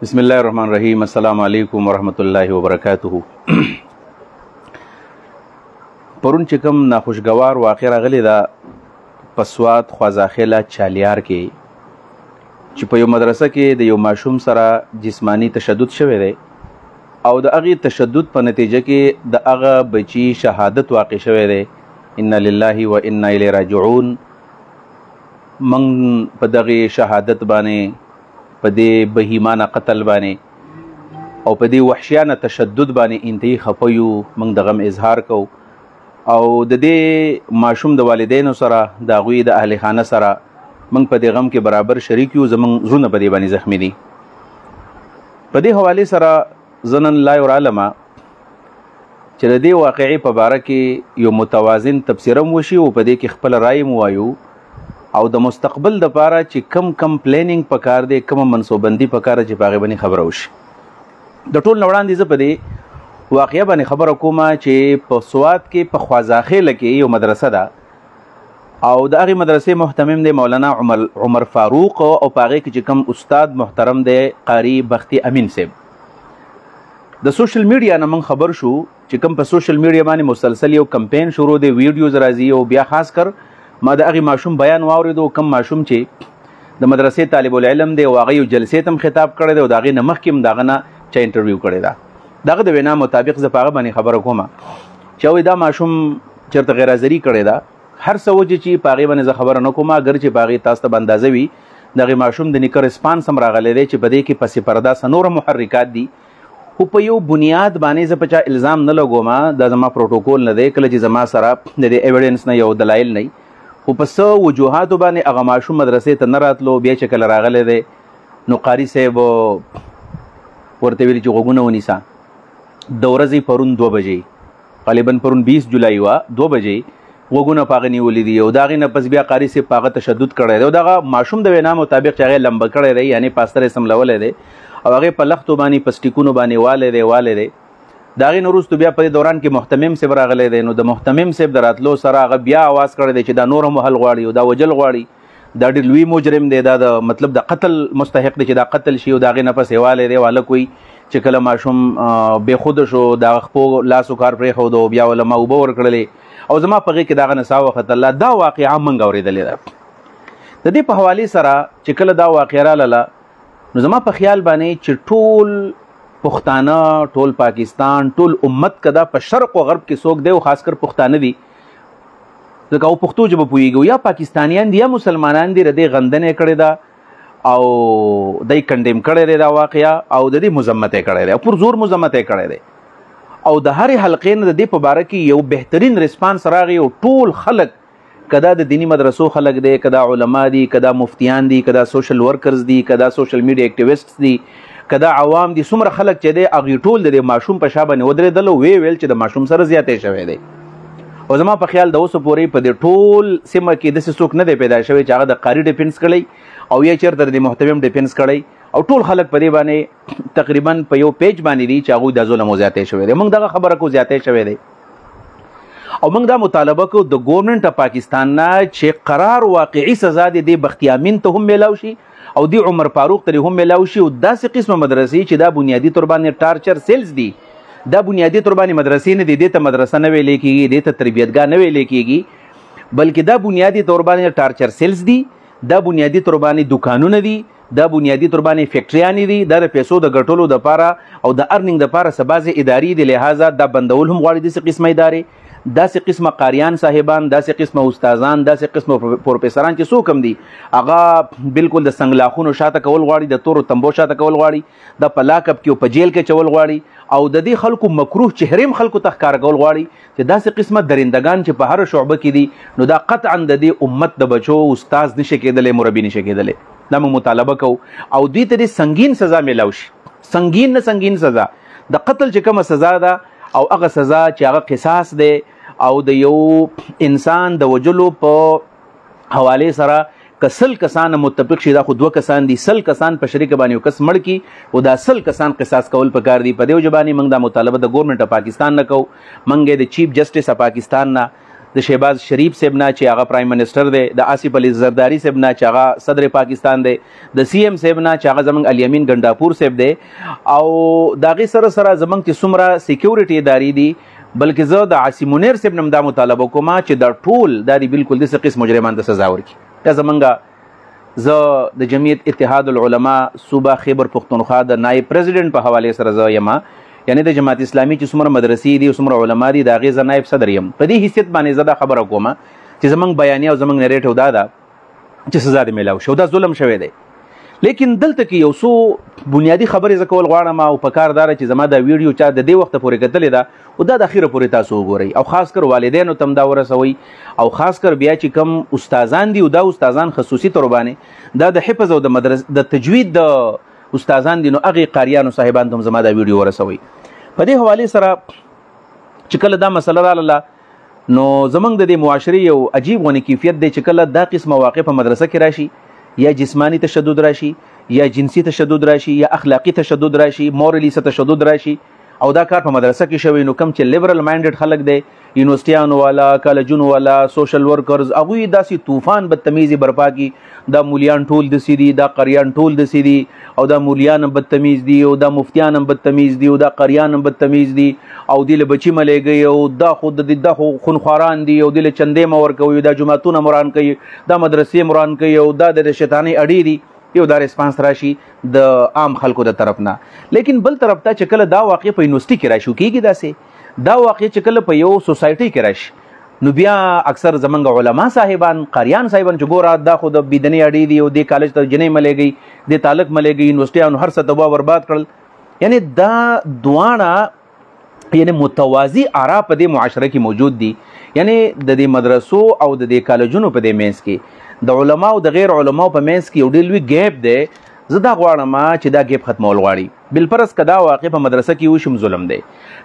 بسم الله الرحمن الرحیم. السلام علیکم ورحمۃ اللہ وبرکاتہ. پرون چې کوم ناخوشګوار واقع راغلی دا په سوات خوازاخیله چالیار کې چې په یو مدرسه کې د یو ماشوم سره جسمانی تشدد شوی دی او د هغې تشدد په نتیجه کې د هغه بچي شهادت واقع شوی دی. انا لله و انا الیه راجعون. من په دغې شهادت باندې په دې بهیمانه قتل باندې او په دې وحشیانه تشدد باندې انتهایی خفه یو. موږ د غم اظهار کوو او د دې ماشوم د والدینو سره د هغوی د اهل خانه سره موږ په دې غم کې برابر شریک یو. زموږ زړونه په دې باندې زخمي دي. په دې حوالې سره زه نن لا یعلمه چې د دې واقعې په باره کې یو متوازن تبصره هم وشي او په دې کې خپله رایې هم ووایو او د مستقبل دپاره چې کم پلانینګ پکار دی، کومه منصوبندي پکار چې په هغې باندې خبره وشي. د ټول نه وړاندې زه په دې واقعه باندې خبره کومه چې په سوات کې په خوازاخیله کې یو مدرسه ده او د هغې مدرسې محتمم دی مولانا عمر فاروق او په هغې کې چې کوم استاد محترم دی قاری بختي امین صاحب. د سوشل میډیا نه موږ خبر شو چې کوم په سوشل میډیا باندې مسلسل یو کمپین شروع دی، ویډیوز راځي او بیا خاص کر ما د هغې ماشوم بیان واورېدو. کم ماشوم چې د مدرسې طالب العلم دی او هغه یو جلسې ته هم خطاب کړی دی او د هغې نه مخکې هم د هغه نه چا انټرویو کړی ده. د هغه د وینا مطابق زه په هغه باندې خبره کومه چې هغوی دا ماشوم چېرته غیر حاضري کړې ده. هر څه وجې چې په هغې باندې زه خبره نه کوم، اګر چې په هغې تاسو ته به اندازه وي د هغې ماشوم د نیکه رسپانس هم راغلی دی چې په دې کې پسې پرده څه نور محرکات دي. خو په یو بنیاد باندې زه په چا الزام نه لګوم، دا زما پروټوکول نه دی. کله چې زما سره د دې ایویډنس نه یو دلایل نه خو په څه وجوهاتو باندې هغه ماشوم مدرسې ته نه راتلو، بیا چې کله راغلی دی نو قاري صاحب ورته ویلي چې غوږونه ونیسه. د ورځې پرون 2 بجې غالبا پرون 20 جولای وه 2 بجې غوږونه په هغه نیولي دي او د هغې نه پس بیا قاري صاحب په هغه تشدد کړی دی او دغه ماشوم د وینا مطابق چې هغې لمبه کړی دی، یعنې پاستر یې سملولی دی او هغې په لختو باندې په سټیکونو باندې والی دی. د هغې نه وروستو بیا په دې دوران کې محتمم صاحب راغلی دی. نو د محتمم صاحب د راتلو سره هغه بیا آواز کړی دی چې دا نور هم وهل غواړي او دا وجل غواړي، دا ډېر لوی مجرم دی، دا د مطلب د قتل مستحق دی چې دا قتل شي. او د هغې نه پس یوالی دی. هلک وایي چې کله ماشوم بېخوده شو د هغه خپو لاسو کار پرېښود او بیا ولما اوبه ورکړلې او زما په غېږ کې د هغه نه ساه وختله. دا واقعه موږ اورېدلې ده. د دې په حوالې سره چې کله دا واقعه راغله نو زما په خیال باندې چې ټول پښتانه، ټول پاکستان، ټول امت که دا په شرق و غرب کې څوک دی او خاص کر پښتانه دي، ځکه او پښتو ژبه پوهېږي یا پاکستانیان دي یا مسلمانان دي، د دې غندنه یې کړې ده او دی کنډیم کړی دی دا واقعه او د دې مذمت یې کړی دی او پر زور مذمت یې کړی دی او د هرې حلقې نه د دې په باره کې یو بهترین رسپانس راغی او ټول خلک که دا د دیني مدرسو خلک دی، که دا علما دي، که دا مفتیان دي، که دا سوشل ورکرز دي، که دا سوشل میډیا اکټیویسټس دي، که دا عوام دي، څومره خلک چې دی هغې ټول د دې ماشوم په شا باندې ودرېدل او ویل چې د ماشوم سره زیاتی شوی دی. او زما په خیال د اوسه پورې په دې ټول سیمه کې داسې څوک نه دی پیدا شوی چې هغه د قاري ډیفینس کړی او یا چېرته د محتمم ډیفینس کړی او ټول خلک په دې باندې تقریبا په یو پیج باندې دي چې هغوی دا ظلم او زیاتی شوی دی. موږ دغه خبره کو زیاتی شوی دی او موږ دا مطالبه کو د ګورنمنټ اف پاکستان نه چې قرار واقعي سزا د بختي امین ته هم میلاو شي او دی عمر فاروق ته هم میلاو شي او داسې قسمه مدرسې چې دا بنیادي طور باندې ټارچر سیلز دي، دا بنیادي طور باندې مدرسې نه دي، دې ته مدرسه نه ویلی کېږي، دې ته تربیتګاه نه ویلی کېږي، بلکې دا بنیادي طور باندې ټارچر سیلز دي، دا بنیادي طور باندې دکانونه دي، دا بنیادي طور باندې فیکټریانې دي، دا د پیسو د ګټلو دپاره او د ارنینګ دپاره څه بعضې ادارې دي، لحاظه دا بندول هم غواړي داسې قسمه ادارې، داسې قسمه قاریان صاحبان، داسې قسمه استادان، داسې قسمه پروفیسران چې څوک هم دي هغه بالکل د سنګلاخونو شاته کول غواړي، د تورو تمبو شاته کول غواړي، د په لاکپ کې او په جیل کې چول غواړي او د دې خلکو مکروه چهرې هم خلکو ته ښکاره کول غواړي چې داسې قسمه درندګان چې په هره شعبه کې دي نو دا قطعا د دې امت د بچو استاذ نشي کېدلی، مربي نشي کېدلی. دا موږ مطالبه کوو او دوی ته دې سنګین سزا میلاو شي، سنګین نه سنګین سزا. د قتل چې کومه سزا ده او هغه سزا چې هغه قصاص دی او د یو انسان د وجلو په حوالې سره که 100 کسان متفق شي، دا خو 2 کسان دي، 100 کسان په شریکه باندې یو کس مړ کي او دا 100 کسان قصاص کول پکار دي. په دې وجه باندې موږ دا مطالبه د ګورنمنټ اف پاکستان نه کوو، موږ د چیف جسټس اف پاکستان نه د شهباز شریف صاحب نه چې هغه پرایم منسٹر دی، د آصف علي زرداری صاحب نه چې هغه صدر پاکستان دی، د سی ایم صاحب نه چې هغه زمونږ الیمین ګنډاپور صاحب دی، او د هغې سره سره زمونږ چې څومره سیکیورټي ادارې دي، بلکې زه د عاصم منیر صاحب نه دا مطالبه کوم چې دا ټول دا دي بالکل داسې قسم مجرمان د سزا ورکړي. دا زمونږ زه د جمعیت اتحاد العلماء صوبه خیبر پښتونخوا د نایب پریزیډنټ په حوالې سره زه یم، یعنی د جماعت اسلامي چې څومره مدرسې دي څومره علما دي د هغې زه نایب صدر یم. په دې حیثیت باندې زه دا خبره کوم چې زمونږ بیانیه او زمونږ نریټیو دا ده چې سزا دې میلاو شي او دا ظلم شوی دی. لیکن دلته کې یو څو بنیادي خبرې زه کول غواړم او په کار داره چې زما دا ویډیو چا د دې وخته پورې کتلې ده او دا د اخیره پورې تاسو وګورئ، او خاص کر والدینو ته هم دا ورسوئ، او خاص کر بیا چې کم استادان دي او دا استادان خصوصي طور باندې دا د حفظ او د مدرسې د تجوید د استادان دي، نو هغې قاریانو صاحبانو ته هم زما دا ویډیو ورسوئ. په دې حوالې سره چې کله دا مسله راغله نو زمونږ د دې معاشرې یو عجیب غونې کیفیت دی چې کله دا قسمه واقع په مدرسه کې راشي، یا جسمانی تشدد راشي، یا جنسی تشدد راشي، یا اخلاقی تشدد راشي، مورلی تشدد راشي، او دا کار په مدرسه کې شوی، نو کم چې لیبرل مایندډ خلک دی، یونیورسټیانو والا، کالجونو والا، سوشل ورکرز، هغوی داسې طوفان بدتمیزي برپا کی، دا مولیان ټول داسې دي، دا قریان ټول داسې دي، او دا مولیان هم بدتمیز دي، او دا مفتیان هم بدتمیز دي، او دا قریان هم بدتمیز دي، او دی له بچي ملیږي، او دا خو خونخواران دي، او دی له چندې مه ورکوي، دا جوماتونه مران کوي، دا مدرسې مران کوي، او دا د شیطاني اډې دي، یو دا ریسپانس راشي د عام خلکو د طرف نه. لیکن بل طرف ته چې کله دا واقع په یونیورسټي کې راشي کېږي داسې دا واقع چې کله په یو سوسایټي کې راشي، نو بیا اکثر زمونږ علما صاحبان، قاریان صاحبان چې ګوره دا خو د بېدنۍ اډې دي، او دې کالج ته جنۍ ملیږي، دې تعلق ملیږي، یونیورسټیانو هر څه تباه برباد کړل. یعنی دا دواړه یعنی متوازی آرا په دې معاشره کې موجود دي. یعنی د دې مدرسو او د دې کالجونو په دې منځ کې د علما او د غیر علماو په منځ کې یو ډېر لوی ګیپ دی. زه دا غواړم چې دا ګیپ ختمول غواړي. بالفرض که دا واقع په مدرسه کې وشي ظلم دی،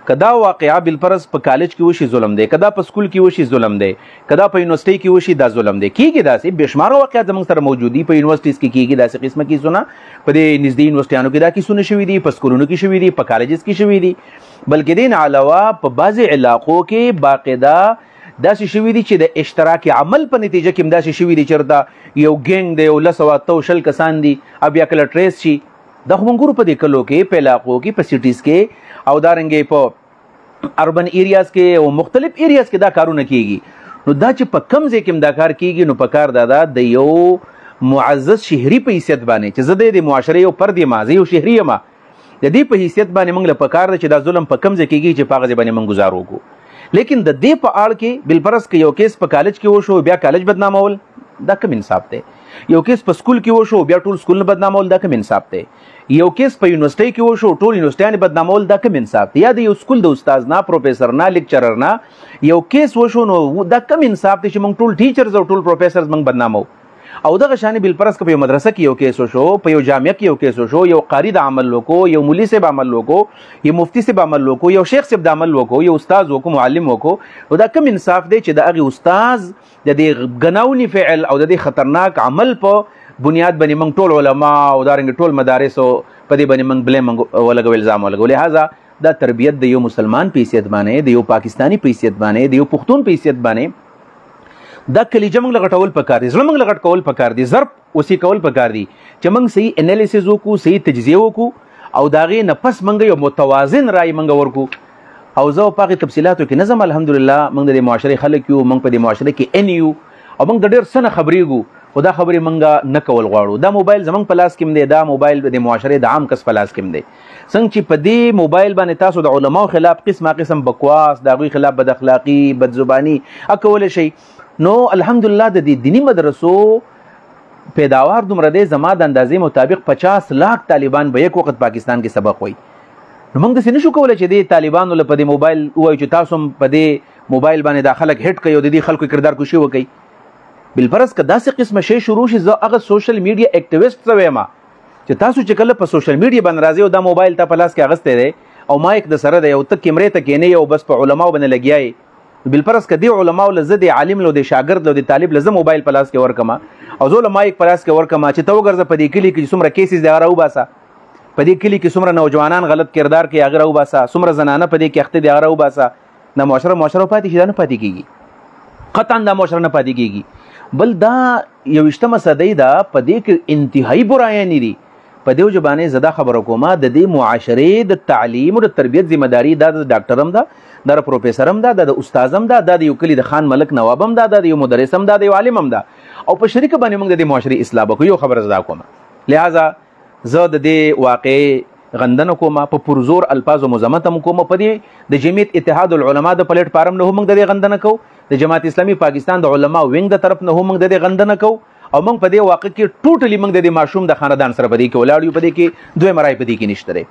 که دا واقعه بالفرض په کالج کې وشي ظلم دی، که دا په سکول کې وشي ظلم دی، که دا په یونیورسټۍ کې وشي دا ظلم دی. کېږي داسې بېشماره واقعات زموږ سره موجود دي. په یونیورسټیز کې کېږي داسې قسمه کیسونه، په دې نږدې یونیورسټیانو کې دا کیسونه شوي دي، په سکولونو کې شوي دي، په کالجز کې شوي دي، بلکې دې نه علاوه په بعضې علاقو کې باقاعده داسې شوي دي چې د اشتراکي عمل په نتیجه کې هم داسې شوي دي چېرته یو ګینګ دی، یو 100 کسان دي، او بیا کله ټریس شي. دا خو موږ ګورو په دې کلو کې، په علاقو کې، په سیټیز کې، او دارنګې په اربن ایریاز کې او مختلف ایریاز کې دا کارونه کېږي. نو دا چې په کم ځای کې هم دا کار کېږي، نو په کار دا د یو معزز شهري په حیثیت باندې چې زه د معاشرې یو فرد یم، زه یو شهري یم، د دې په حیثیت باندې موږ له په کار ده چې دا ظلم په کم ځای کېږي چې په هغه ځای باندې موږ ګزار وکړو. لیکن د دې په اړه کې بالفرض که یو کیس په کالج کې وشو بیا کالج بدنامول، دا کوم انصاف دی؟ یو کیس په سکول کې وشو بیا ټول سکول بدنامول، دا کوم انصاف دی؟ یو کیس په یونیورسټۍ کې وشو ټول یونیورسټیان بدنامول، دا کوم انصاف دی؟ یا د یو سکول د استاد نه، پروفیسر نه، لیکچرر نه یو کیس وشو، نو دا کوم انصاف دی چې موږ ټول ټیچرز او ټول پروفیسرز موږ بدنامو؟ او دغه شانې بالفرض که په یو مدرسه کې یو کیس وشو، په یو جامعه کې یو کیس وشو، یو قاری د عمل وکړو، یو مولي صاحب عمل وکړو، یو مفتی صاحب عمل وکړو، یو شیخ صاحب د عمل وکړو، یو استاد وکړو، معلم وکړو، نو دا کوم انصاف دی چې د هغې استاز د دې ګناوني فعل او د دې خطرناک عمل په بنیاد باندې موږ ټول علما او دارنګې ټول مدارسو په دې باندې موږ بلیم ولګو، الزام ولګو؟ لهذا دا تربیت د یو مسلمان په حیثیت باندې، د یو پاکستاني په حیثیت باندې، د یو پښتون په حیثیت باندې دا کلیجه موږ لغټول پکار دي، زړه موږ لغټ کول پکار دي، ضرب وسی کول پکار دي چې موږ صحیح انالیسز وکړو، صحیح تجزیه وکړو، او د هغې نه پس موږ یو متوازن رای موږ ورکړو. او زه په هغې تفصیلاتو کې نه ځم، الحمدلله موږ د دې معاشرې خلک یو، موږ په دې معاشره کې ان یو، او موږ د ډېر څه نه خبرېږو، خو دا خبرې موږ نه کول غواړو. دا موبایل زموږ په لاس کې هم دی، دا موبایل د معاشرې د عام کس په لاس کې هم دی. څنګه چې په دې موبایل باندې تاسو د علماو خلاف قسمه قسم بکواس، د هغوی خلاف بد اخلاقي، بد زباني کولی شئ. نو الحمدلله د دې دینی مدرسو پیداوار دومره دی، زما د اندازې مطابق 50 لاک طالبان به یک وخت پاکستان کې سبق وایي. نو موږ داسې نشو کولی چې دې طالبانو له په دې موبایل ووایو چې تاسو هم په دې موبایل باندې دا خلک هټ کوي او د دې خلکو کردار کشي وکوي. بالفرض که داسې قسمه شی شروع شي، زه هغه سوشل میډیا اکټیویسټ څه وایم چې تاسو چې کله په سوشل میډیا باندې راځئ او دا موبایل تا په لاس کې اخیستی دی او مایک د سره دی او ته کیمرې ته کښېنئ او بس په علماو باندې لګیا یې، بالفرض که دې علماو له زه د عالم له د شاګرد له د طالب له زه موبایل په لاس کې ورکړم او زه له مایک په لاس کې ورکړم چې ته وګرځه په دې کلي کې چې څومره کیسز دی هغه راوباسه، په دې کلي کې څومره نوجوانان غلط کردار کوي هغه راوباسه، څومره زنانه په دې کې اخته دي هغه راوباسه. دا معاشره پاتې شي؟ دا نه پاتې کېږي. قطعا دا معاشره نه پاتې کېږي. بل دا 21مه صدۍ ده، په دې کې انتهایی برایانې دي. په دې وجه باندې زه دا خبره کومه د دې معاشرې د تعلیم او د تربیت ذمہ داري دا د ډاکټر هم ده، دا د پروفیسر هم ده، دا د استاد هم ده، دا د یو کلي د خان ملک نواب هم ده، دا د یو مدرس هم ده، د یو عالم هم ده. او په شریکه باندې موږ د دې معاشرې اصلاح وکړو. یو خبره زه دا کومه، لہذا زه د دې واقعې غندنه کومه، په پرزور الفاظو مذمت هم کومه. په دې د جمعیت اتحاد العلماء د پلیټ فارم نه هم موږ د دې غندنه کوو، د جماعت اسلامي پاکستان د علماء وینګ د طرف نه هم موږ د دې غندنه کوو. او موږ په دې واقع کې ټوټلی موږ د دې ماشوم د خاندان سره په دې کې ولاړ یو، په دې کې دوی مرای په دې کې نشته دی.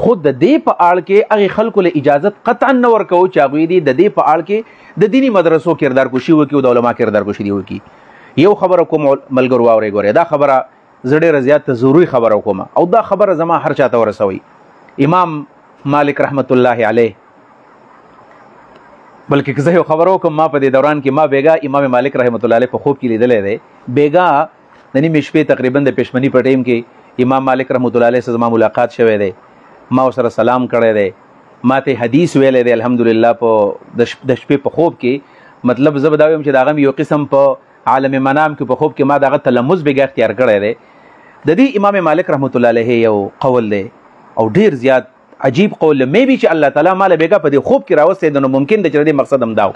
خود د دې په اړه کې هغه خلکو له اجازت قطعا نه ورکو چې هغوی دي د دې په اړه کې د دینی مدرسو کردار کوشي وکړي او د علما کردار کوشي وکړي. یو خبره کوم ملګرو واورئ، ګورئ دا خبره زه ډېره زیات ضروري خبره کوم او دا خبره زما هر چاته ورسوي. امام مالک رحمت الله علیه، بلکې که زه یو خبره وکړم، ما په دې دوران کې ما بیګا امام مالک رحمت الله علیه په خوب کې لیدلی دی. بیګا د نیمې شپې تقریبا د پېشمني په ټیم کې امام مالک رحمت الله علیه سره زما ملاقات شوی دی، ما ورسره سلام کړی دی، ما ته حدیث ویلی دی الحمدلله په د شپې په خوب کې. مطلب زه به دا وایم چې د هغه یو قسم په عالم منام کې په خوب کې ما د هغه تلمذ بیګا اختیار کړی دی. د دې امام مالک رحمت الله علیه یو قول دی او ډېر زیات عجیب قول، مې بي چې الله تعالی مال بیګا په دې خوب کې راوستي د نو ممکن د چې دې مقصد هم داو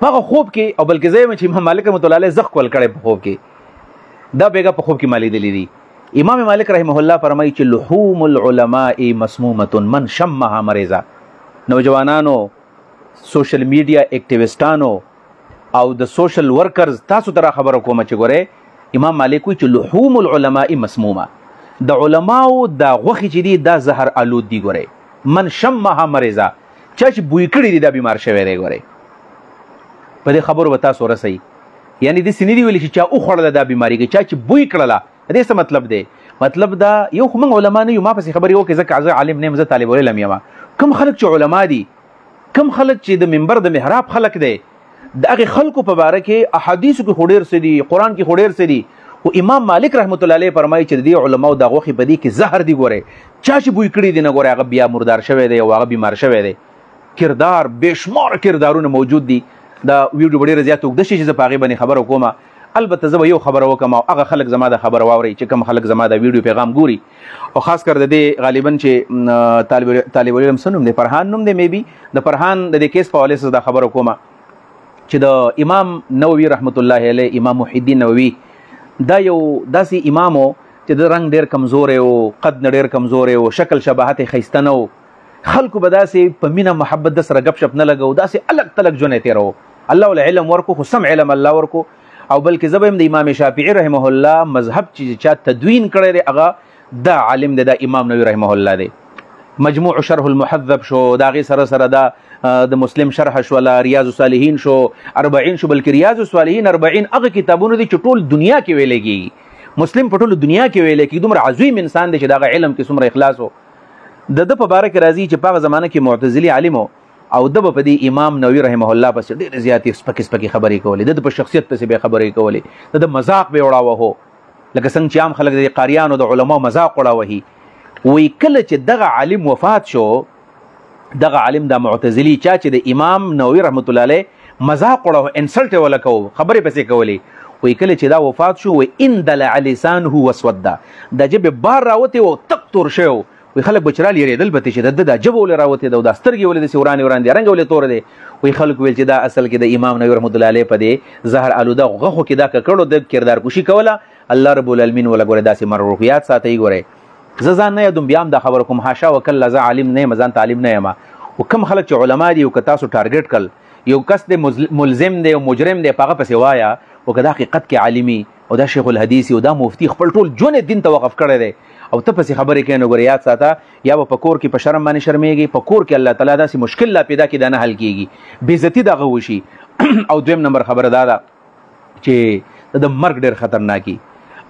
هغه خوب کې. او بلکې زه چې امام مالک رحمت الله علیه زخ کول کړي په خوب کې، دا بیګا په خوب کې مالی دلی دي. امام مالک رحمه الله فرمایي چې لحوم العلماء مسمومه من شمها مرزا. نوجوانانو، سوشل میډیا اکټیویسټانو او د سوشل ورکرز، تاسو ته خبره کوم چې ګوره امام مالک وایي چې لحوم العلماء مسمومه، د علماو دا غوښې چې دي دا زهر آلود دي. ګورئ من شمها مرزا، چا چې بوی کړي دي دا بیمار شوی دی. ګورئ په دې خبرو به تاسو رسئ، یعنی داسې نه دي ویلي چې چا وخوړله دا بیماري کوي، چا چې بوی کړله. دې څه مطلب دی؟ مطلب دا یو خو موږ علما نه یو، ما پسې خبرې وکړې ځکه زه عالم نه یم، زه طالب العلم یم. کوم خلک چې علما دي، کوم خلک چې د منبر د محراب خلک دی، د هغې خلکو په باره کې احادیثو کې خو ډېر څه دي، قرآن کې خو ډېر څه دي. خو امام مالک رحمت الله علیه فرمایي چې د دې علماو دا غوښې په دې کې زهر دي. ګورئ چا چې بوی کړي دي نه، ګورئ هغه بیا مردار شوی دی او هغه بیمار شوی دی. کردار بېشماره کردارونه موجود دي. دا ویډیو به ډېره زیات اوږده شي چې زه په هغې باندې خبره کومه. البته زه به یو خبره وکړم او هغه خلک زما د خبره واورئ چې کوم خلک زما د ویډیو پیغام ګوري، او خاص کر د دې غالبا چې طالب العلم څه نوم دی، فرحان نوم دی، میبي د فرحان د دې کیس په حوالې سره دا خبره کومه چې د امام نووي رحمت الله علیه، امام محی الدین نووي، دا یو داسې امامو چې د رنګ ډېر کمزوری و، قد نه ډېر کمزوری و، شکل شباهت یې ښایسته نه و، خلکو به داسې په مینه محبت د سره ګپ شپ نه لګو، داسې الګ تلګ ژوند یې تېرو. الله ول علم ورکو، خو سم علم الله ورکو. او بلکې زه به هم د امام شافعي رحمه الله مذهب چې چا تدوین کړی دی هغه دا عالم دی، دا امام نووي رحمه الله دی. مجموع شرح المحذب شو، د هغې سره سره دا د مسلم شرح شوله، ریاض الصالحین شو، 40 شو. بلکې ریاض الصالحین 40 هغه کتابونه دي چې ټول دنیا کې ویلی کېږي، مسلم په ټوله دنیا کې ویلی کېږي. دومره عظیم انسان دی چې د هغه علم کې څومره اخلاص و. د ده په باره کې راځي چې په هغه زمانه کې معتزلي عالم و او د به په دې امام نووي رحمه الله پسې ډېرې زیاتې سپکې سپکې خبرې کولې، د په شخصیت پسې به خبرې کولې، د مذاق به وړاوه هو، لکه څنګه چې عام خلک د قاریانو د علماو مذاق وړاوهي. وایي کله چې دغه عالم وفات شو، دغه عالم دا معتزلي چا چې د امام نووي رحمت الله علیه مذاق وړاوه، انسلټ یې وله کوو، خبرې پسې کولې. وایي کله چې دا وفات شو، وایي اندلع لسانه وسوده، د ژبې بار راوتې و، تک تور شوی و. وی خلک بچرا لیریدل به چې د ژبه ولې راوتې ده او دا سترګې ولې داسې ورانې ورانې دي، رنګ ولې توره دی. وی خلک ویل چې دا اصل کې د امام نووي رحمت الله علیه په دې زهر آلوده غوښو کې دا ککړو د کردار کوشي کوله. الله رب العالمین ولا ګورې داسې مروحیات ساتئ. ګورئ زه ځان نه یادوم، بیا هم دا خبره کوم، حاشا وکله زه عالم نه یم، ځان تعلیم نه یم. او کوم خلک چې علما دي او که تاسو ټارګېټ کړل، یو کس دی ملزم دی او مجرم دی، په هغه پسې وایه او که دا حقیقت کې عالمي او دا شیخ الحدیث او دا مفتی خپل ټول ژوند دین ته وقف کړی دی او ته پسې خبرې کوې، نو ګورې یاد ساته یا به په کور کې په شرم باندې شرمېږي، په کور کې الله تعالی داسې مشکل لا پیدا کړي دا نه حل کېږي، بېعزتي دغه وشي. او دویم نمبر خبره دا ده چې د مرګ ډېر خطرناکي،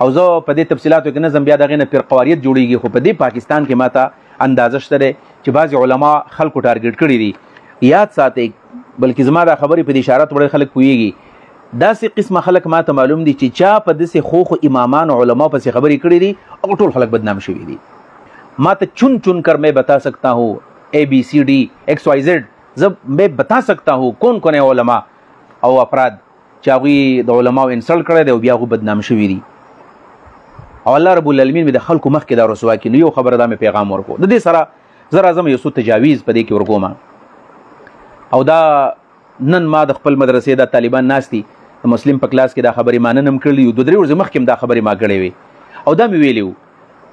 او زه په دې تفصیلاتو کې نه ځم، بیا د هغې نه فرقواریت جوړېږي. خو په دې پاکستان کې ماته اندازه شته دی چې بعضې علما خلکو ټارګېټ کړي دي، یاد ساتئ. بلکې زما دا خبرې په دې اشارت وړی خلک پوهېږي، داسې قسمه خلک ماته معلوم دي چې چا په داسې خوخو امامانو علماء پسې خبرې کړي دي، هغه ټول خلک بدنام شوي دي. ما ته چون چون کر میں بتا سکتا ہوں ABCD XYZ मैं बता सकता हूँ कौन कौन علما او افراد چې هغوی د علماو انسلټ کړی دی او بیا هغوی بدنام شوي دي او الله رب العالمین مې د خلکو مخکې دا رسوا کړي. نو یو خبره دا مې پیغام ورکړو د دې سره زه راځم یو څو تجاویز په دې کې ورکوم. او دا نن ما د خپل مدرسې د طالبان ناست دي د مسلم په کلاس کې دا خبرې ما نن هم کړلي یو 2-3 ورځې مخکې هم دا خبرې ما کړې وې او دا مې ویلي وو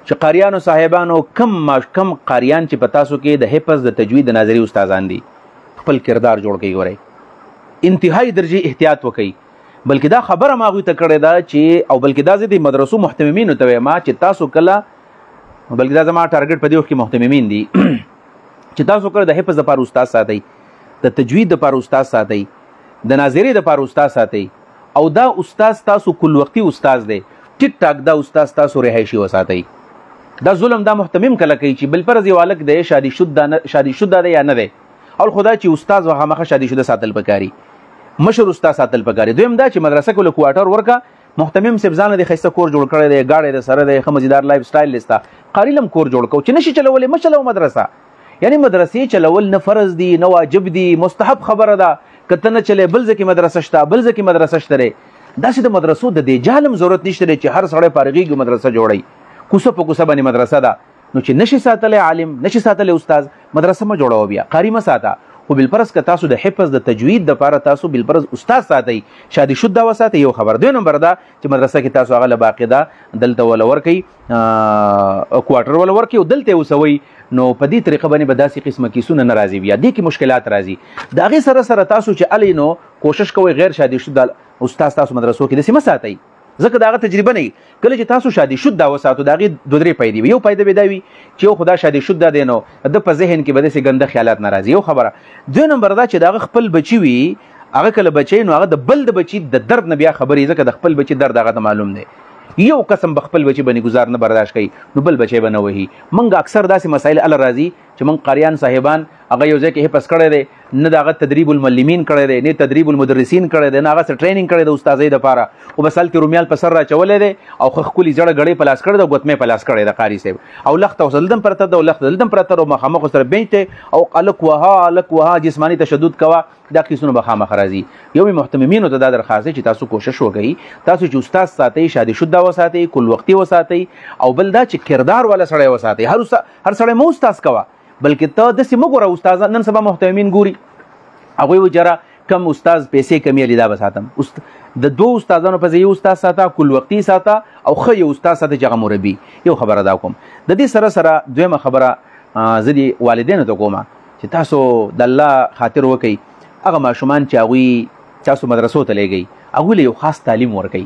چې قاریانو صاحبانو کم قاریان چې په تاسو کې د حفظ د تجوید د ناظري استادان دي خپل کردار جوړ کړئ ګورئ انتهایی درجه احتیاط وکړئ. بلکې دا خبره ما هغوی ته کړې ده چې او بلکې دا زه د مدرسو محتممینو ته وایم چې تاسو کله بلکې دا زما ټارګټ په دې وخت کې محتممین دي چې تاسو کله د حفظ دپاره استاد ساتئ د تجوید دپاره استاد ساتئ د ناظري دپاره استاد ساتئ او دا استاد تاسو کل وختي استاد دی ټیک ټاک دا استاد تاسو رهایشي وساتئ. دا ظلم دا محتمم کله کوي چې بلفرض یو هلک دی شادي شده دی یا نه دی او خدا چې استاد خامخه شادي شده ساتل پکاري مشر استاد ساتل پکاري. دویم دا چې مدرسه کې له کوارټر ورکا محتمم صاحب ځان د خسته کور جوړ کړی دی گاډي د سره د خمزیدار لایف سټایل لستا قاریلم کور جوړ کو چې نشي چلولې مشلو مدرسه یعنی مدرسې چلول نه فرض دي نه واجب دي مستحب خبره ده کته نه چلے بل ځکه مدرسه شته بل ځکه مدرسه شته داسې د مدرسو د دې جالم ضرورت نشته چې هر سړی فارغيږي مدرسه جوړي کوسه په کوسه باندې مدرسه ده نو چې نشي ساتل عالم نشي ساتل استاد مدرسه ما جوړو بیا قاری ما ساته خو بالفرض که تاسو د حفظ د تجوید د لپاره تاسو بالفرض استاد ساتئ شادي شده وساتئ یو خبر. دوی نمبر دا چې مدرسه کې تاسو هغه لباقاعده دلته ولا ورکئ کوارټر ولا ورکئ او دلته وسوي نو په دې طریقه باندې به داسې قسمه کیسونه نه راځي بیا دې کې مشکلات راځي. د هغې سره سره تاسو چې الې نو کوشش کوئ غیر شادي شده استاد تاسو مدرسو کې داسې مه ساتئ ځکه دا هغه تجربه نه کله چې تاسو شادي شده وساتو د هغې 2-3 فایدې وي. یو فایده به دا وي چې یو خدا شادي شده دی نو د په ذهن کې به داسې ګنده خیالات نه راځي یو خبره. دوی نمبر دا چې د هغه خپل بچي وي هغه کله بچی نو هغه د بل د بچي د درد نه بیا خبرې ځکه د خپل بچي درد هغه ته معلوم دی یو قسم به خپل بچي باندې گزار نه برداشت کوي نو بل بچي به نه وهي. موږ اکثر داسې مسایل ال راځي چې موږ قاریان صاحبان هغه یو ځای کې حفظ کړی دی نه د هغه تدریب المعلمین کړی دی نه تدریب المدرسین کړی دی نه هغه څه ټریننګ کړی دی استادۍ دپاره خو بس هلکې رومیال په سر راچولی دی او ښه ښکلي زړه ګړۍ په لاس کړی دی او ګوتمې په لاس کړی دی قاري صاحب او لخته اوس دلته پرته ده او لخته دلته پرته ده او مخامخ سره بینچ دی او هلک وها جسماني تشدد کوه دا قیسونه به خامخ راځي. یو مې محتممینو ته دا درخواست دی چې تاسو کوشش وکړئ تاسو چې استاد ساتئ شادي شده وساتئ کل وختي وساتئ او بل دا چې کردار والا سړی وساتئ هر سړی مه استاذ کوه بلکې ته داسې مه ګوره استادان نن سبا محتممین ګوري هغوی وایي جره کم استاد پیسې کمې علي دا به ساتم د 2 استادانو په ځای یو استاد ساته کل وختي ساته او ښه یو استاد ساته چې هغه مربي. یو خبره دا کوم د دې سره سره دویمه خبره زه دې والدینو ته کومه چې تاسو د الله خاطر وکئ هغه ماشومان چې هغوی تاسو مدرسو ته لیږئ هغوی له یو خاص تعلیم ورکئ.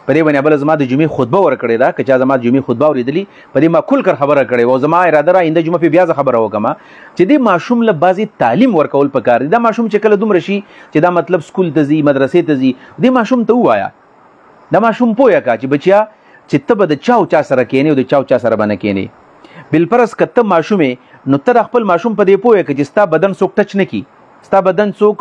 په دې باندې بله زما د جمعې خطبه ورکړې ده که چا زما د جمعې خطبه اورېدلي په دې ما کل کر خبره کړې او زما اراده را آینده جمعه پې بیا زه خبره وکړم چې دې ماشوم له بعضې تعلیم ورکول پکار دي. دا ماشوم چې کله دومره شي چې دا مطلب سکول ته ځي مدرسې ته ځي دې ماشوم ته ووایه دا ماشوم پوهه که چې بچیا چې ته به د چا سره کښېنې او د چا سره به نه کښېنې. بالفرض که ته ماشوم یې نو ته د خپل ماشوم په دې پوهه که چې ستا بدن څوک ټچ نه کړي ستا بدن څوک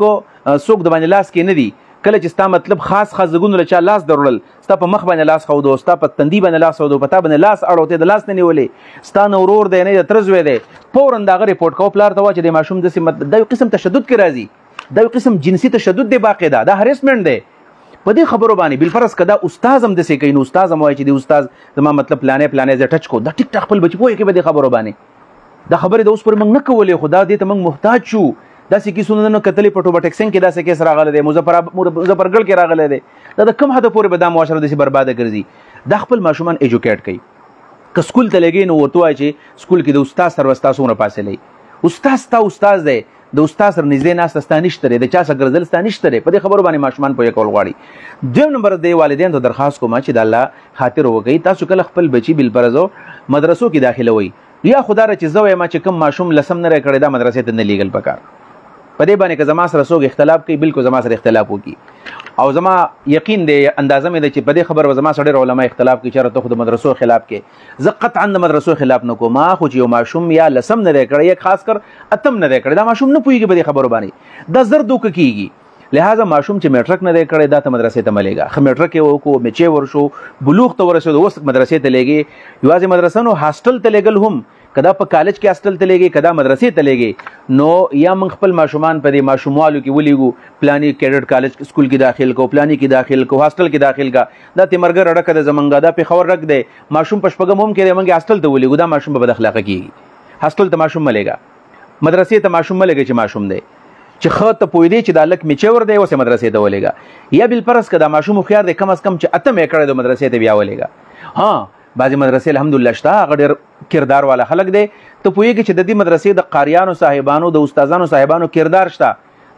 د باندې لاس کې نه دي کله چې ستا مطلب خاص ځګونو له چا لاس درولل ستا په مخ باندې لاس ښودو ستا په تندي باندې لاس ښودو په تا باندې لاس اړو ته د لاس نه نیولې ستا نه ورور دی نه د تره زوی دی فورا د هغه رپورټ کوه پلار ته وایه چې د ماشوم داسې دا یو قسم تشدد کې راځي دا یو قسم جنسي تشدد دی باقاعده دا هریسمنټ دی. په دې خبرو باندې بالفرض که دا استاذ هم داسې کوي نو استاذ هم وایي چې د استاذ زما مطلب پلانې زه ټچ کو دا ټیک ټاک خپل بچي پوهې کوي په دې خبرو باندې دا خبرې د اوس پورې موږ نه کولې خو دا دې ته موږ محتاج شو. داسې کیسونه نه کتلې په ټوبه ټکسن کې داسې کیس راغلی دی مظفرګل کې راغلی دی دا د کوم حده پورې به دا معاشره داسې برباده ګرځي. دا خپل ماشومان ایجوکیټ کوي که سکول ته لګئ نو ورته وایي چې سکول کې د استاد سره ستا څومره فاصله استاد ستا استاد دی د استاد سره نږدې ناسته ستا نشته دی د چا سره ګرځېدل ستا نشته دی په دې خبرو باندې ماشومان پوهه کول غواړي. دویم نمبر د والدینو ته درخواست کوم چې د الله خاطر وکړئ تاسو کله خپل بچي بالفرض مدرسو کې داخلوئ یا خدا را چې زه وایم چې کوم ماشوم لسم نه راکړی دا مدرسې ته نه لیږل پکار په دې باندې که زما سره څوک اختلاف کوي بالکل زما سره اختلاف وکړي او زما یقین دی اندازه مې ده چې په دې خبره به زما سره ډېر علما اختلاف کوي چېرې ته خو د مدرسو خلاف کې زه قطعا د مدرسو خلاف نه کوم خو چې یو ماشوم یا لسم نه دی کړی یا خاص کر اتم نه دی کړی دا ماشوم نه پوهېږي په دې خبرو باندې دا زر دوکه کېږي لہذا ماشوم چې میټرک نه دی کړی دا ته مدرسې ته مه لیږه ښه میټرک یې وکړو مچې ورشو بلوغ ته ورسېدو اوس مدرسې ته لیږې یوازې مدرسه نو هاسټل ته لیږل هم کدا په کالج کې هاسټل ته لګي کدا مدرسې ته لګي نو یا موږ خپل ماشومان په دې ماشوموالو کې ولېږو پلاني کیډټ کالج سکول کې داخل کو پلاني کې داخل کو هاسټل کې داخل کا دا تیمرګ رډکه د زمنګا دا په خبر رک دی ماشوم پشپګم هم کې موږ هاسټل ته ولېږو دا ماشوم په بد اخلاقه کېږي هاسټل ته ماشوم ملګا مدرسې ته ماشوم ملګا چې ماشوم دی چې خو ته پوی دی چې د لک میچور دی اوسه مدرسې ته ولېګا یا بل پرس کدا ماشوم خيار دی کم از کم چې اته مې کړه د مدرسې ته بیا ولېګا ها بعضی مدرسې الحمدلله شته هغه ډېر کردار والا خلک دی ته پوهېږي چې د دې مدرسې د قاریانو صاحبانو د استادانو صاحبانو کردار شته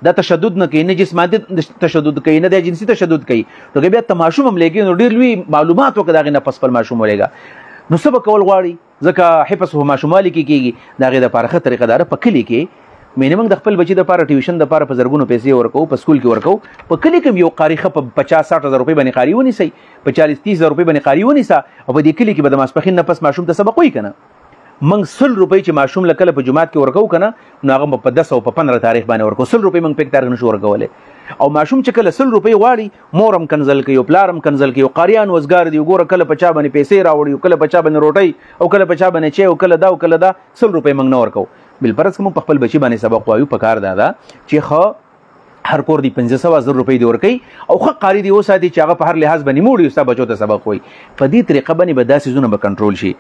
دا تشدد نه کوي نه جسماني تشدد کوي نه د جنسي تشدد کوي نو بیا ته ماشوم هم لګي نو ډېر لوی معلومات وکړه دغه نه پس پر ماشوم ولېګا نو څه به کول غواړي ځکه حفظ هو ماشومالي کې کېږي د هغې دپاره ښه طریقه داره په کلي کې مینیمم د خپل بچي دپاره ټیوشن دپاره په زرګونو پیسې ورکوو په سکول کې ورکوو په کلي کې هم یو قاري ښه په 50-60 هزار روپۍ باندې قاري ونیسئ په 40-30 هزار روپۍ باندې قاري ونیسه او په دې کلي کې به د ماسپښین نه پس ماشوم ته سبق وایي که نه موږ 100 روپۍ چې ماشوم له کله په جومات کې ورکوو که نه نو هغه په 10 او په 15 تاریخ باندې ورکوو 100 روپۍ موږ په یک تاریخ نشو ورکولی او ماشوم چې کله 100 روپۍ غواړي مور هم کنزل کوي او پلار هم کنزل کوي او قاریان وزګار دي وګوره کله په چا باندې پیسې راوړي او کله په چا باندې روټۍ او کله په چا باندې چای او کله دا او کله دا 100 روپۍ موږ نه ورکوو بالفرض که موږ په خپل بچي باندې سبق وایو پکار دا ده چې ښه هر کور دی 500 روپۍ دی ورکوي او ښه قاري دی وساتي چې هغه په هر لحاظ باندې موړي ستا بچو ته سبق وایي په دې طریقه باندې به دا څیزونه به کنټرول شي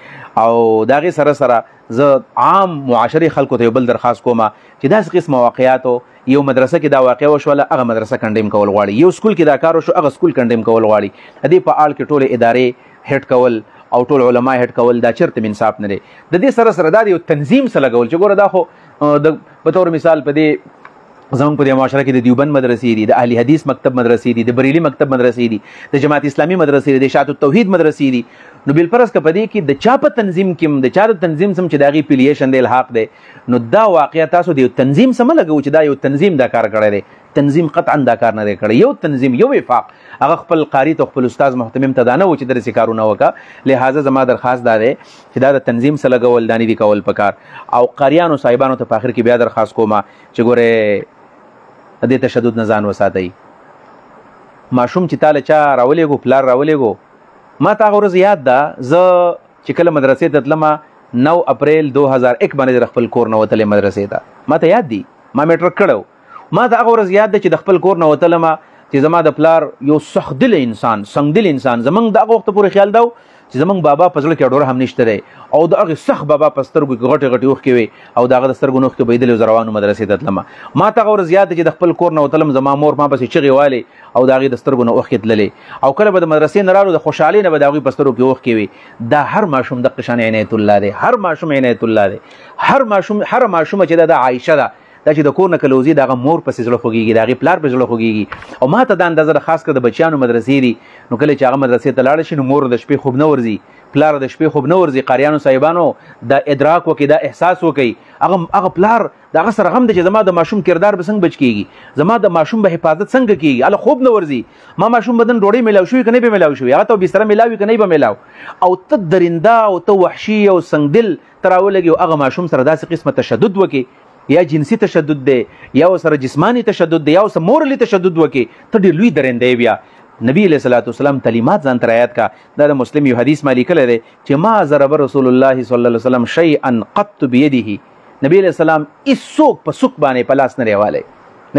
او د هغې سره سره زه عام معاشري خلکو ته یو بل درخواست کوم چې داسې قسمه واقعاتو یو مدرسه کې دا واقع وشوله هغه مدرسه کنډیم کول غواړي یو سکول کې دا کار وشو هغه سکول کنډیم کول غواړي د دې په اړه کې ټولې ادارې هیډ کول او ټول علما هیډ کول دا چېرته انصاف نه دی د دې سره سره دا یو تنظیم سره لګول چې ګوره دا خو د په طور مثال په دې زموږ په دې معاشره کې د دیوبند مدرسې دي د اهل حدیث مکتب مدرسې دي د بریلي مکتب مدرسې دي د جماعت اسلامي مدرسې دي د اشاعة التوحید مدرسې دي نو بالفرض که په دې کې د چا په تنظیم کې د چا د تنظیم سم چې د هغې پیلیشن دی الحاق دی نو دا واقعه تاسو د یو تنظیم سم لګوو چې دا یو تنظیم دا کار کړی دی تنظیم قطعا دا کار نه دی کړی یو تنظیم یو وفاق هغه خپل قاري ته خپل استاد محتمم ته دا نه و چې داسې کارونه وکړه لهذا زما درخواست دا دی چې دا د تنظیم سره لګول دا نه دي کول پکار او قاریانو صاحبانو ته په آخر کې بیا درخواست کوم چې ګورې د دې تشدد نه ځان وساتئ ماشوم چې تاله چا راولېږو پلار راولېږو ما ته هغه ورځ یاد ده زه چې کله مدرسې ته تلمه 9 اپریل 2001 باندې د خپل کور نه وتلې مدرسې ته ما ته یاد دي ما میټرک کړی ما ته هغه ورځ یاد ده چې د خپل کور نه وتلمه چې زما د پلار یو سخت دل انسان سنګدل انسان زمونږ د هغه وخته پورې خیال ده چې زمونږ بابا په زړه کې ډوره هم نشته دی او د هغې سخت بابا په سترګو کې غټې غټې اوښکې وې او د هغه د سترګو نه اوښکې بهېدلې و زه روانو مدرسې ته تلمه ما ته هغه ورځ یاد دی چې د خپل کور نه وتلم زما مور ما پسې چغې والې او د هغې د سترګو نه اوښکې تللې او کله به د مدرسې نه رالو د خوشحالۍ نه به د هغوی په سترګو کې اوښکې وي دا هر ماشوم دقه شان عنایت الله دی هر ماشوم عنایت الله دی هر ماشومه چې دا عایشه ده دا چې د کور نه کله وځي د هغه مور پسې زړه خوږېږي د هغې پلار پسې زړه خوږېږي او ما ته دا اندازه ده خاص کر د بچیانو مدرسې دي نو کله چې هغه مدرسې ته لاړه شي نو مور د شپې خوب نه ورځي پلار د شپې خوب نه ورځي قاریانو صاحبانو دا ادراک وکړي دا احساس وکړي هغه پلار د هغه سره غم دی چې زما د ماشوم کردار به څنګه بچ کېږي زما د ماشوم به حفاظت څنګه کېږي هله خوب نه ورځي ما ماشوم بدن ډوډۍ میلاو شوي که نه به میلاو شوي هغه ته بستره میلاوي که نه به میلاو او ته درنده او ته وحشي او سنګدل ته راولګي او هغه ماشوم سره داسې قسمه تشدد وکړي یا جنسي تشدد دی یا سره جسمانی تشدد دی یا سره مورلی تشدد وکړي ته ډېر لوی درنده بیا نبی علیہ الصلوۃ والسلام تعلیمات ځان تر آیات کا دا د مسلم یو حدیث ما لیکلی دی چې ما ضرب رسول الله صلی الله علیه وسلم شیئا قط بیده نبی علیہ السلام هیڅوک په سوک باندې په لاس نه دی والی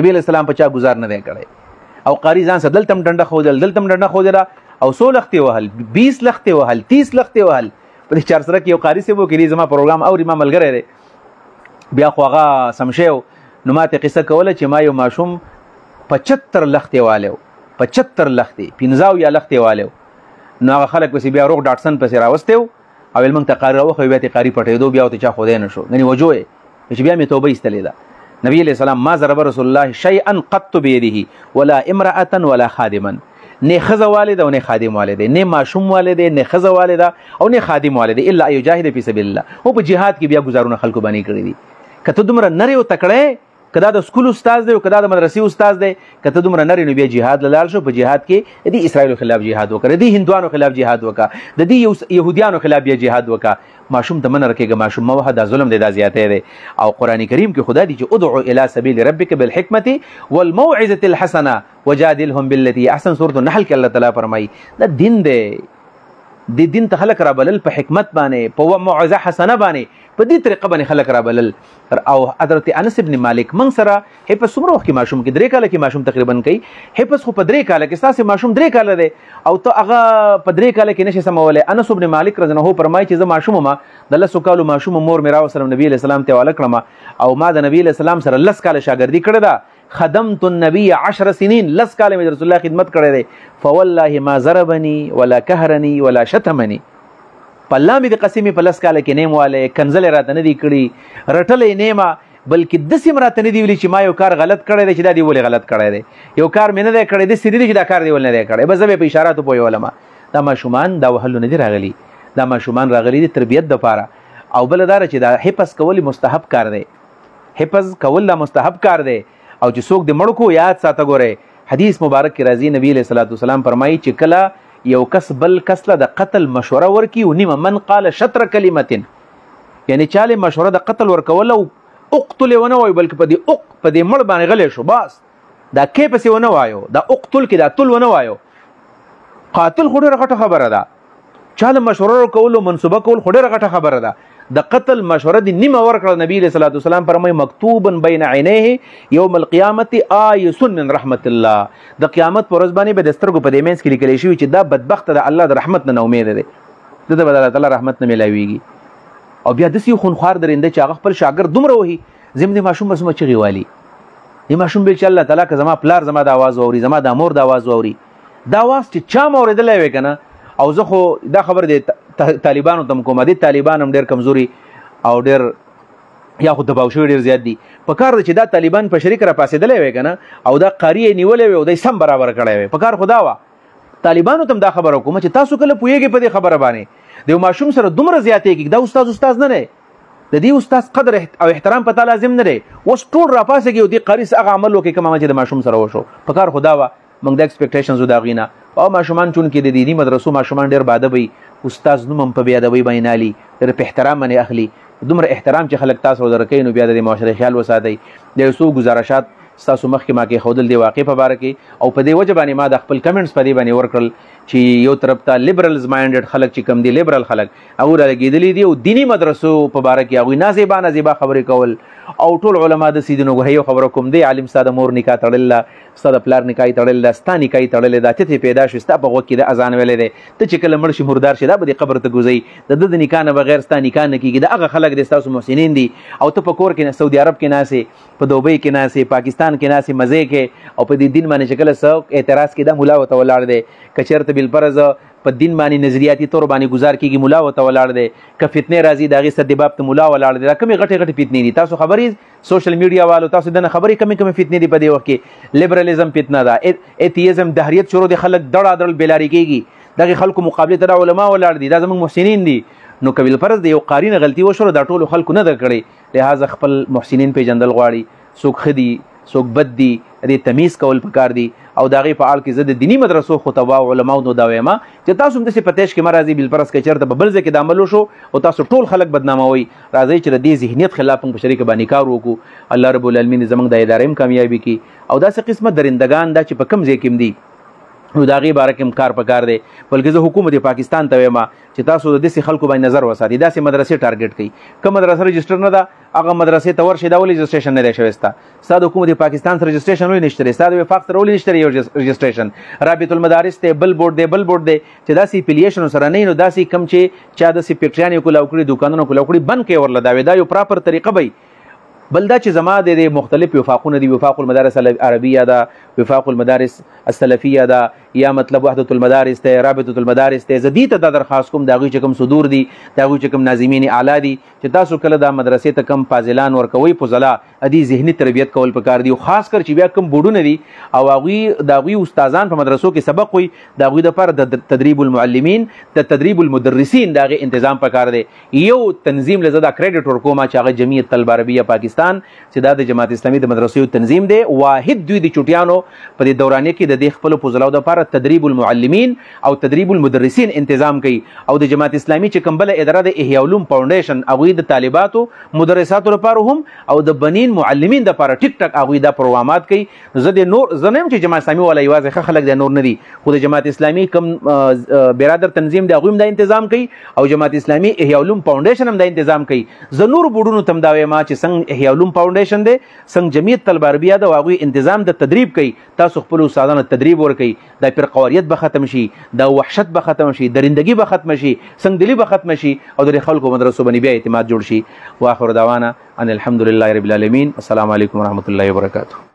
نبی علیہ السلام په چا ګزار نه دی کړی او قاري ځان سره دلته هم ډنډه ښودل دلته هم ډنډه ښودله او 100 لختې وهل 20 لختې وهل 30 لختې وهل په دې چارسره کې یو قاري صاحب وکړي زما پروګرام اوري ما ملګری دی بیا خو هغه سم شی نو ما ته قصه کوله چې ما یو ماشوم 75 لختې والی 75 لختې 15 یا لختې والی نو هغه خلک پسې بیا روغ ډاکټسن پسې راوستی و او موږ ته قاري راوښوي بیا ته قاري پټېدو بیا ورته چا ښودی نه شو نن وجو یې چې بیا مې توبه ایستلې ده نبی علیہ السلام ما ضرب رسول الله شیئا قط بیده ولا امرأة ولا خادما نه ښځه والده او نه خادم والده نه ماشوم والده نه ښځه والده او نه خادم والده الا یجاهد فی سبیل الله او په جهاد کې بیا ګزارونه خلکو باندې کړي دي که ته دومره نری او تکړه که دا د سکول استاد دی او که دا د مدرسې استاد دی که ته دومره نری نو بیا جهاد له لاړ شو په جهاد کې د دې اسرائیلو خلاف جهاد وکړه د دې هندوانو خلاف جهاد وکړه د دې یهودیانو خلاف بیا جهاد وکړه ماشوم ته منه رکېږه ماشوم مه وهه دا ظلم دی دا زیاتی دی او قرآن کریم کې خدا دی چې ادعو الی سبیل ربک بالحکمة والموعظة الحسنه وجادلهم بالتي احسن سورة النحل کې الله تعالی فرمایي دا دین دی د دین ته خلک رابلل په حکمت باندې په موعظه حسنه باندې په دې طریقه باندې خلک رابلل. او حضرت انس ابن مالک من سره حفظ څومره وخت کې ماشوم کې 3 کاله کې ماشوم تقریبا کوي حفظ خو په 3 کاله کې ستاسو ماشوم 3 کاله دی او ته هغه په 3 کاله کې نشي سمولای. انس ابن مالک رضی الله عنه فرمایي چې زه ماشوم ما د 10 کالو ماشوم مور میرا وسلم نبی علیہ السلام ته حواله کړم او ما د نبی علیہ السلام سره 10 کاله شاګردي کړې ده. خدمت النبي 10 سنين 10 کاله مې رسول الله خدمت کړې ده. فوالله ما ضربني ولا قهرني ولا شتمني په الله مې د قسمې په 10 کاله کې نیم والے کنزل راته نه دی کړي رټلې نیمه بلکې د سیم راته نه دی ویلي چې ما یو کار غلط کړی دی چې دا دی ولې غلط کړی دی یو کار مې نه دی کړی د سری دی چې دا کار دی ولې نه دی کړی بس به په اشاراتو پوهولم. دا ماشومان دا وهلو نه دی راغلي دا ماشومان راغلي دي تربیت دپاره. او بل دا چې دا حفظ کول مستحب کار دی حفظ کول دا مستحب کار دی او چې څوک د مړو کو یاد ساته ګوره حدیث مبارک کې راځي نبی علیہ الصلوۃ والسلام فرمایي چې کله یو کس بل کس له د قتل مشوره ورکی او نیمه من قال شطر کلمتين یعنی چاله مشوره د قتل ورکول او اقتل ونه وای بلکې په دې مړ باندې غلې شو بس دا کې پسې ونه وایو دا اقتل کې دا تل ونه وایو قاتل خو ډېره غټه خبره ده چاله مشوره ورکول او منسوبه کول خو ډېره غټه خبره ده. د قتل مشوره دی نیمه ورکړه نبی علیہ الصلوۃ والسلام فرمای مکتوبا بین عینیه یوم القیامت آیس من رحمت الله. د قیامت پر ورځ باندې به د سترګو په دې منځ کې لیکل شوی چې دا بدبخت د الله د رحمت نه امید دی د الله تعالی رحمت نه ملاویږي. او بیا دسی خونخوار درنده چې هغه خپل شاګرد دومره وهي زم د ماشوم بسمه چغي والی د ماشوم بل چې الله تعالی که زما پلار زما د आवाज اوري زما د مور د आवाज اوري دا आवाज چې چا موریدلې وې کنه او زه خو دا خبر دی طالبانو تم کوم دي طالبان هم ډېر کمزوري او ډېر یا خو دباو شوي ډېر زیات دي په کار چې دا طالبان په شریک را پاسېدلی وی که نه او دا قاري یې نیولی وی او دی سم برابر کړی وی په کار خو دا وه طالبانو ته هم دا خبره کومه چې تاسو کله پوهېږئ په دې خبره باندې د یو ماشوم سره دومره زیاتېږي دا استاد نه دی د دې استاد قدر او احترام پته لازم نه دی اوس ټول را پاسېږي او دې قاري هغه عمل وکړي کوم چې د ماشوم سره وشو په کار خو دا وه موږ د ایکسپیکټیشنز د هغوی نه او ماشومان چونکې د دیني مدرسو ماشومان ډېر باادبه وي استاد نوم هم په بېادبۍ باندې نالي ډېر په احترام باندې اخلي دومره احترام چې خلک تاسو درکوي نو بیا د دې معاشرې خیال وساتئ. د یو څو ګزارشات ستاسو مخکې ما کې ښودل د واقع په باره کې او په دې وجه باندې ما د خپل کمنټس په دې باندې ورکړل چې یو طرف ته لیبرلز مایندډ خلک چې کم دي لیبرل خلک هغوی رالګېدلي دي او دیني مدرسو په باره کې هغوی نازیبا خبرې کول او ټول علما د سیدونو یو خبره کوم دی عالم ستا د مور نکاح تړل ده ستا د پلار نکاح تړل ده ستا نکاح تړلې ده ته پیدا شو ستا په غوږ کې د اذان ویلی دی ته چې کله مړ شي مردار شي دا به دې قبر ته ګوزئ د نکاح نه بغیر ستا نکاح نه کېږي د هغه خلک دی ستاسو محسنین دي او ته په کور کې سعودي عرب کې ناستې په دوبۍ کې ناستې پاکستان کې ناستې مزې کې او په دې دین باندې چې کله څوک اعتراض کې دا مولا ورته ولاړ دی که چېرته بالفرض په دین باندې نظریاتي طور باندې گزار کېږي مولا ورته ولاړ دی که فتنې راځي د هغې سد باب ته مولا ولاړ دی دا کمې غټې فتنې دي تاسو خبرې سوشل میډیا والو تاسو دنه خبرې کمې فتنې دي په دې وخت کې لیبرالزم فتنه ده ایتیزم دهریت شروع دي خلک دړه بېلارې کېږي دغې خلکو مقابلې ته دا علما ولاړ دي دا زموږ محسنین دي نو که بالفرض د یو قاري نه غلطي وشوه دا ټولو خلکو نه ده کړې لهذا خپل محسنین پیژندل غواړي څوک ښه دي څوک بد دي دې تمیز کول پکار دي او د هغې په حال کې زه د دیني مدرسو خطبا او علماو نو دا وایم چې تاسو هم داسې په تیش کې مه راځئ بالفرض که چېرته په بل ځای کې د عمل وشو او تاسو ټول خلک بدناموئ راځئ چې د دې ذهنیت خلاف هم په شریکه باندې کار وکړو الله رب العالمین زموږ د ادارې هم کامیابي کړي او داسې قسمه درندګان دا چې په کوم ځای کې هم دي نو د هغې باره کې هم کار پکار دی بلکې زه حکومت پاکستان ته وایم چې تاسو د داسې خلکو باندې نظر وساتئ داسې مدرسې ټارګېټ کړئ کوم مدرسه رجسټر نه ده هغه مدرسې ته ورشئ دا ولې رجسټریشن نه دی شوی ستا د حکومت پاکستان سره رجسټریشن ولې نشته دی ستا د وفاق سره ولې نشته دی یو رجسټریشن رابط المدارس دی بل بورډ دی چې داسې اپلیکیشنو سره نه وي نو داسې کوم چې چا داسې فیکټریانې کولاو کړي دوکانونه کولاو کړي بند کړئ ورله دا وي دا یو پراپر طریقه به بل دا چې زما د مختلف وفاقونه دي وفاق المدارس العربیه ده وفاق المدارس السلفیه ده یا مطلب وحدت المدارس ته رابطه المدارس ته زه دې ته دا درخواست کوم د هغوی چې کوم صدور دي د هغوی چې کوم ناظمین اعلی دي چې تاسو کله دا مدرسې ته کم فاضلان ورکوئ فضلا دې ذهني تربیت کول پکار دي خاص کر چې بیا کوم بورډونه دي او هغوی د هغوی استادان په مدرسو کې سبق وي د هغوی دپاره د تدریب المعلمین د تدریب المدرسین د هغې تنظیم پکار دی یو تنظیم له زه دا کریډټ ورکوم چې هغه جمعیت طلبه عربیه پاکستان چې دا د جماعت اسلامي د مدرسو تنظیم دی واحد دوی د چوټیانو په دې دورانیه کې د دې خپلو فضلاو دپاره تدریب المعلمین او تدریب المدرسین تنظیم کوي او د جماعت اسلامي چې کوم بل اداره د احیاء علوم فاونډیشن هغوی د طالباتو مدرساتو لپاره هم او د بنین معلمین لپاره ټیک ټاک هغوی دا پروګرامات کوي. زه د نور زه نه یم چې جماعت اسلامي والا یوازې ښه خلک دی نور نه دي، خو د جماعت اسلامي کوم برادر تنظیم دی هغوی هم دا تنظیم کوي او جماعت اسلامي احیاء علوم فاونډیشن هم دا تنظیم کوي. زه نور بورډونو ته هم دا وایم چې څنګه احیاء علوم فاونډیشن دی څنګه جمعیت طلبه عربیه ده هغوی تنظیم د تدریب کوي، تاسو خپل استادانو تدریب ورکوي، دا فرقواریت به ختم شي، دا وحشت به ختم شي، درندگی به ختم شي، څنګهدلي به ختم شي او د خلکو مدرسو باندې بیا اعتماد جوړ شي. واخر دعوانا ان الحمد لله رب العالمین. السلام علیکم ورحمۃ اللہ وبرکاتہ.